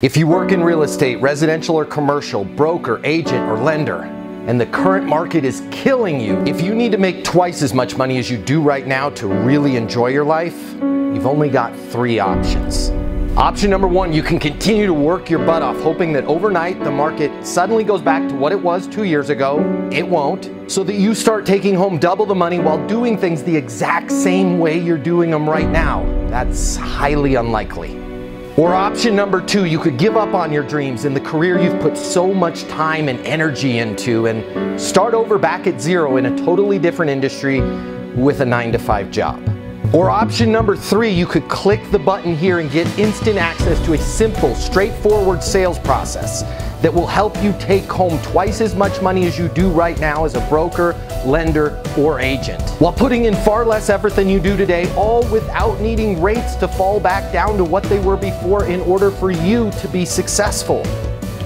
If you work in real estate, residential or commercial, broker, agent, or lender, and the current market is killing you, if you need to make twice as much money as you do right now to really enjoy your life, you've only got 3 options. Option number 1, you can continue to work your butt off, hoping that overnight the market suddenly goes back to what it was 2 years ago. It won't. So that you start taking home double the money while doing things the exact same way you're doing them right now. That's highly unlikely. Or option number 2, you could give up on your dreams and the career you've put so much time and energy into and start over back at zero in a totally different industry with a 9-to-5 job. Or option number 3, you could click the button here and get instant access to a simple, straightforward sales process that will help you take home twice as much money as you do right now as a broker, lender, or agent, while putting in far less effort than you do today, all without needing rates to fall back down to what they were before in order for you to be successful.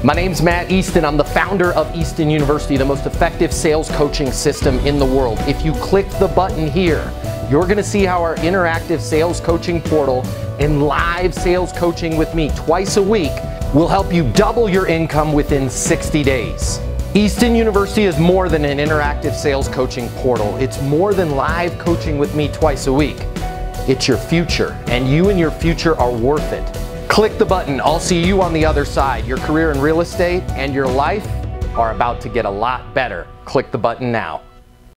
My name's Matt Easton. I'm the founder of Easton University, the most effective sales coaching system in the world. If you click the button here, you're gonna see how our interactive sales coaching portal and live sales coaching with me twice a week will help you double your income within 60 days. Easton University is more than an interactive sales coaching portal. It's more than live coaching with me twice a week. It's your future, and you and your future are worth it. Click the button. I'll see you on the other side. Your career in real estate and your life are about to get a lot better. Click the button now.